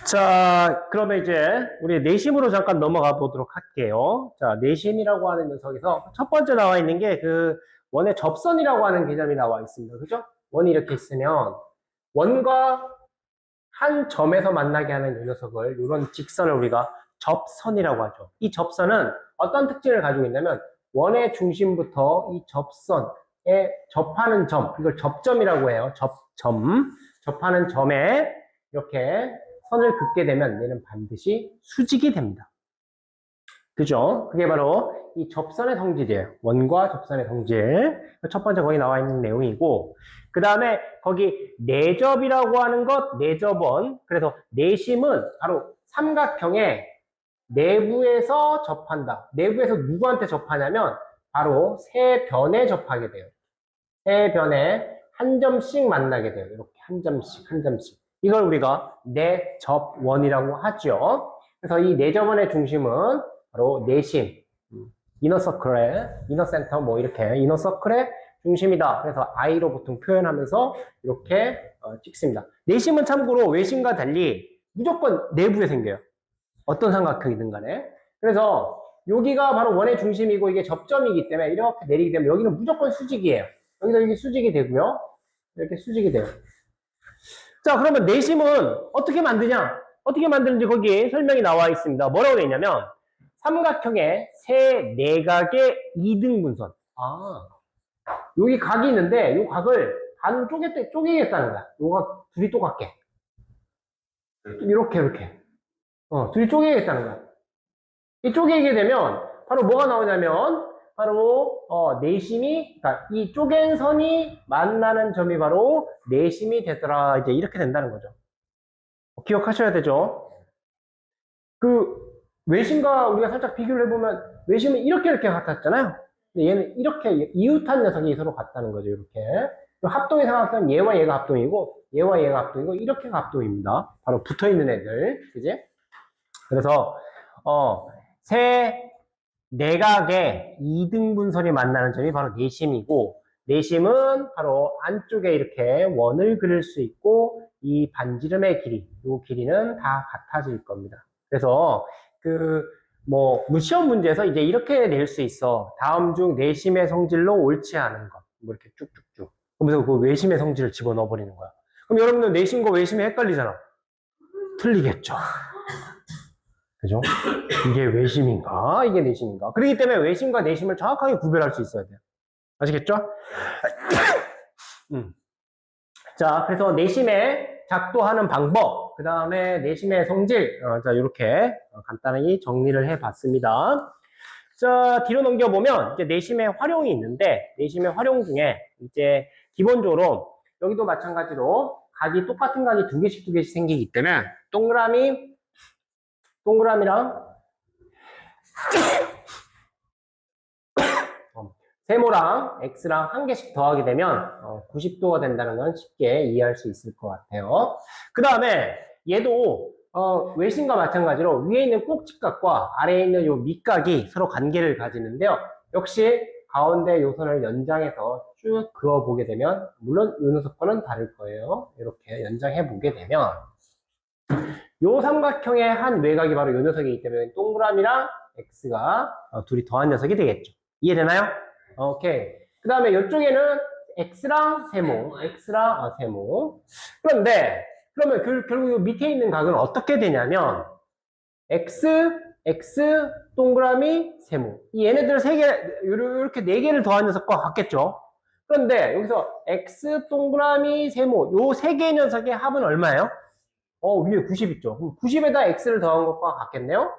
자, 그러면 이제 우리 내심으로 잠깐 넘어가 보도록 할게요. 자, 내심이라고 하는 녀석에서 첫 번째 나와 있는 게 그 원의 접선이라고 하는 개념이 나와 있습니다. 그죠? 원이 이렇게 있으면 원과 한 점에서 만나게 하는 이 녀석을, 이런 직선을 우리가 접선이라고 하죠. 이 접선은 어떤 특징을 가지고 있냐면 원의 중심부터 이 접선에 접하는 점, 이걸 접점이라고 해요. 접하는 점에 이렇게 선을 긋게 되면 얘는 반드시 수직이 됩니다. 그죠? 그게 바로 이 접선의 성질이에요. 원과 접선의 성질. 첫 번째 거기 나와 있는 내용이고, 그 다음에 거기 내접이라고 하는 것, 내접원. 그래서 내심은 바로 삼각형의 내부에서 접한다. 내부에서 누구한테 접하냐면 바로 세 변에 접하게 돼요. 세 변에 한 점씩 만나게 돼요. 이렇게 한 점씩, 한 점씩. 이걸 우리가 내접원이라고 하죠. 그래서 이 내접원의 중심은 바로 내심, 이너서클의, 이너센터 뭐 이렇게 이너서클의 중심이다. 그래서 I로 보통 표현하면서 이렇게 찍습니다. 내심은 참고로 외심과 달리 무조건 내부에 생겨요. 어떤 삼각형이든 간에. 그래서 여기가 바로 원의 중심이고 이게 접점이기 때문에 이렇게 내리게 되면 여기는 무조건 수직이에요. 여기서 이게 수직이 되고요. 이렇게 수직이 돼요. 자, 그러면 내심은 어떻게 만드냐? 어떻게 만드는지 거기에 설명이 나와 있습니다. 뭐라고 되어 있냐면 삼각형의 세 내각의 이등분선. 아, 여기 각이 있는데 이 각을 반 쪼개겠다는 거야. 요가 둘이 똑같게. 이렇게. 둘이 쪼개겠다는 거야. 이 쪼개게 되면 바로 뭐가 나오냐면 바로 내심이, 그러니까 이 쪼갠 선이 만나는 점이 바로 내심이 되더라. 이제 이렇게 된다는 거죠. 기억하셔야 되죠. 그 외심과 우리가 살짝 비교를 해보면 외심은 이렇게 같았잖아요. 근데 얘는 이렇게 이웃한 녀석이 서로 같다는 거죠. 이렇게 합동의 삼각형은 얘와 얘가 합동이고 얘와 얘가 합동이고 이렇게가 합동입니다. 바로 붙어있는 애들, 그지? 그래서 세 내각의 이등분선이 만나는 점이 바로 내심이고, 내심은 바로 안쪽에 이렇게 원을 그릴 수 있고 이 반지름의 길이, 이 길이는 다 같아질 겁니다. 그래서 시험 문제에서 이제 이렇게 낼 수 있어. 다음 중 내심의 성질로 옳지 않은 것. 뭐 이렇게 쭉쭉쭉. 그러면서 그 외심의 성질을 집어넣어 버리는 거야. 그럼 여러분들 내심과 외심이 헷갈리잖아. 틀리겠죠. 그죠? 이게 외심인가? 이게 내심인가? 그렇기 때문에 외심과 내심을 정확하게 구별할 수 있어야 돼요. 아시겠죠? 자, 그래서 내심의 작동하는 방법, 그 다음에 내심의 성질, 자, 이렇게 간단히 정리를 해봤습니다. 자, 뒤로 넘겨보면 이제 내심의 활용이 있는데, 내심의 활용 중에 이제 기본적으로 여기도 마찬가지로 각이 똑같은 각이 두 개씩 생기기 때문에 동그라미랑 세모랑 X랑 한 개씩 더하게 되면 90도가 된다는 건 쉽게 이해할 수 있을 것 같아요. 그 다음에 얘도 외심과 마찬가지로 위에 있는 꼭지각과 아래에 있는 요 밑각이 서로 관계를 가지는데요. 역시 가운데 요선을 연장해서 쭉 그어보게 되면, 물론 요 녀석과는 다를 거예요. 이렇게 연장해 보게 되면 요 삼각형의 한 외곽이 바로 요 녀석이기 때문에 동그라미랑 X가 둘이 더한 녀석이 되겠죠. 이해되나요? 오케이. 그 다음에 이쪽에는 X랑 세모. 그런데 그러면 결국 요 밑에 있는 각은 어떻게 되냐면 X, 동그라미, 세모. 이 얘네들 세 개, 이렇게 네 개를 더한 녀석과 같겠죠. 그런데 여기서 X, 동그라미, 세모 요 세 개의 녀석의 합은 얼마예요? 위에 90 있죠. 그럼 90에다 X를 더한 것과 같겠네요?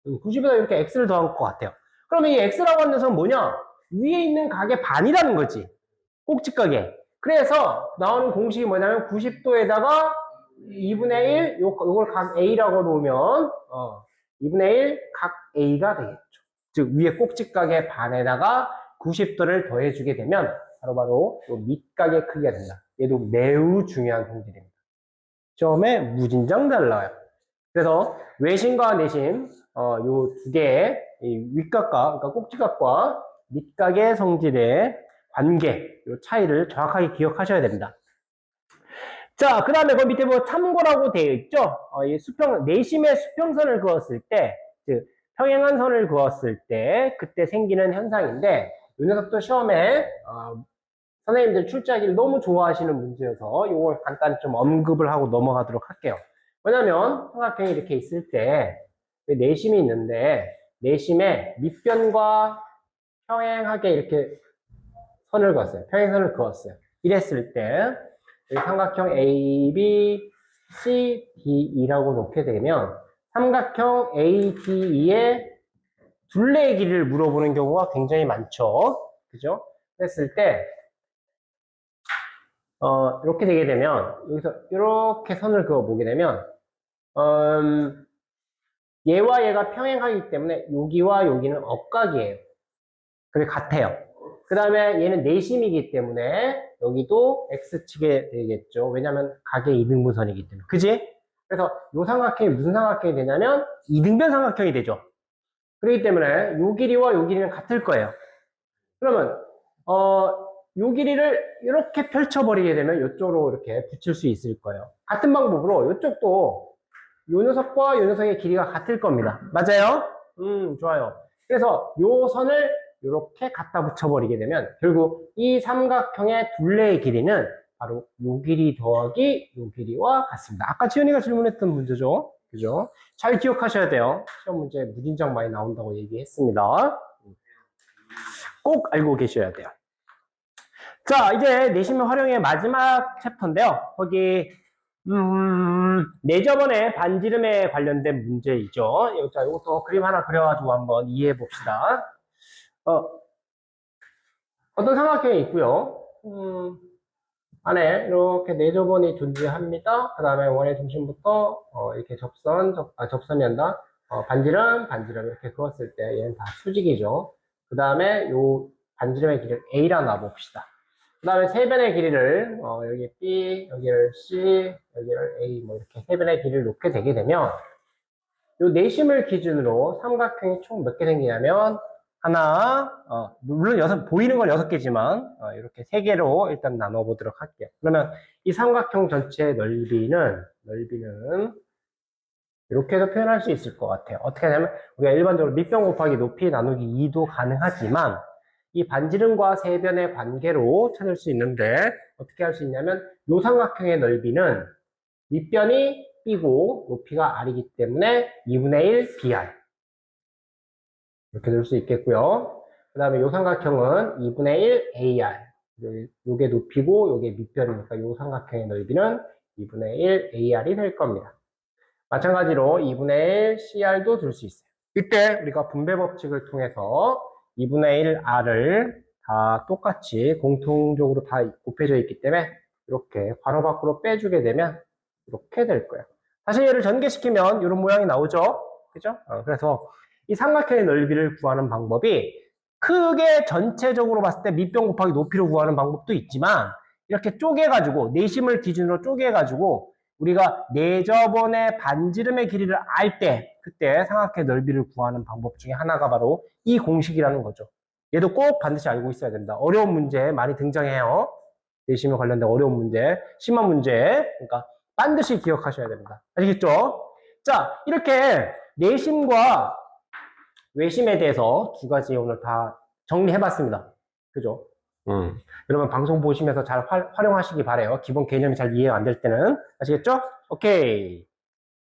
90에다 이렇게 X를 더한 것과 같아요. 그러면 이 X라고 하는 녀석은 뭐냐? 위에 있는 각의 반이라는 거지. 꼭지각에. 그래서 나오는 공식이 뭐냐면 90도에다가 2분의 1, 요걸 각 A라고 놓으면 2분의 1 각 A가 되겠죠. 즉 위에 꼭지각의 반에다가 90도를 더해주게 되면 바로 요 밑각의 크기가 된다. 얘도 매우 중요한 성질입니다. 시험에 무진장 잘 나와요. 그래서 외심과 내심 요 두 개의 윗각과, 그러니까 꼭지각과 밑각의 성질의 관계, 요 차이를 정확하게 기억하셔야 됩니다. 자, 그 다음에 그 밑에 뭐 참고라고 되어 있죠? 이 내심의 수평선을 그었을 때, 즉, 평행한 선을 그었을 때, 그때 생기는 현상인데, 이 녀석도 시험에, 선생님들 출제하기를 너무 좋아하시는 문제여서, 이걸 간단히 좀 언급을 하고 넘어가도록 할게요. 왜냐면, 삼각형이 이렇게 있을 때, 내심이 있는데, 내심의 밑변과 평행하게 이렇게 선을 그었어요. 평행선을 그었어요. 이랬을 때, 삼각형 A, B, C, D, E라고 놓게 되면 삼각형 A, D, E의 둘레의 길이를 물어보는 경우가 굉장히 많죠. 그죠? 그랬을 때 이렇게 되게 되면 여기서 이렇게 선을 그어보게 되면 얘와 얘가 평행하기 때문에 여기와 여기는 억각이에요. 그게 같아요. 그 다음에 얘는 내심이기 때문에 여기도 X축에 되겠죠. 왜냐면 각의 이등분선이기 때문에. 그지? 그래서 이 삼각형이 무슨 삼각형이 되냐면 이등변 삼각형이 되죠. 그렇기 때문에 요 길이와 요 길이는 같을 거예요. 그러면 요 길이를 이렇게 펼쳐버리게 되면 이쪽으로 이렇게 붙일 수 있을 거예요. 같은 방법으로 이쪽도 요 녀석과 요 녀석의 길이가 같을 겁니다. 맞아요? 좋아요. 그래서 요 선을 이렇게 갖다 붙여버리게 되면 결국 이 삼각형의 둘레의 길이는 바로 요 길이 더하기 요 길이와 같습니다. 아까 지연이가 질문했던 문제죠. 그죠? 잘 기억하셔야 돼요. 시험 문제 무진장 많이 나온다고 얘기했습니다. 꼭 알고 계셔야 돼요. 자, 이제 내신문 활용의 마지막 챕터인데요. 거기 내저번에 반지름에 관련된 문제이죠. 자, 이것도 그림 하나 그려가지고 한번 이해해 봅시다. 어떤 삼각형이 있고요. 안에 이렇게 내저번이 존재합니다. 그 다음에 원의 중심부터 이렇게 접선이 한다. 반지름 이렇게 그었을 때 얘는 다 수직이죠. 그 다음에 요 반지름의 길이를 A라 놔봅시다. 그 다음에 세 변의 길이를 여기 B, 여기를 C, 여기를 A 뭐 이렇게 세 변의 길이를 놓게 되게 되면 요 내심을 기준으로 삼각형이 총 몇 개 생기냐면 하나, 물론 보이는 건 6개지만 이렇게 3개로 일단 나눠보도록 할게요. 그러면 이 삼각형 전체의 넓이는 이렇게 해서 표현할 수 있을 것 같아요. 어떻게 하냐면 우리가 일반적으로 밑변 곱하기 높이 나누기 2도 가능하지만 이 반지름과 세변의 관계로 찾을 수 있는데 어떻게 할 수 있냐면 이 삼각형의 넓이는 밑변이 B고 높이가 R이기 때문에 2분의 1 BR 이렇게 될 수 있겠고요. 그 다음에 이 삼각형은 2분의 1 AR 요게 높이고 요게 밑변이니까 이 삼각형의 넓이는 2분의 1 AR이 될 겁니다. 마찬가지로 2분의 1 CR도 둘 수 있어요. 이때 우리가 분배 법칙을 통해서 2분의 1 R을 다 똑같이 공통적으로 다 곱해져 있기 때문에 이렇게 괄호 밖으로 빼주게 되면 이렇게 될 거예요. 다시 얘를 전개시키면 이런 모양이 나오죠. 그죠? 그래서 이 삼각형의 넓이를 구하는 방법이 크게 전체적으로 봤을 때 밑변 곱하기 높이로 구하는 방법도 있지만 이렇게 쪼개가지고 내심을 기준으로 쪼개가지고 우리가 내저번의 반지름의 길이를 알 때 그때 삼각형의 넓이를 구하는 방법 중에 하나가 바로 이 공식이라는 거죠. 얘도 꼭 반드시 알고 있어야 된다. 어려운 문제 많이 등장해요. 내심에 관련된 어려운 문제, 심한 문제. 그러니까 반드시 기억하셔야 됩니다. 아시겠죠? 자, 이렇게 내심과 외심에 대해서 두 가지 오늘 다 정리해봤습니다. 그죠? 여러분 방송 보시면서 잘 활용하시기 바래요. 기본 개념이 잘 이해가 안 될 때는. 아시겠죠? 오케이.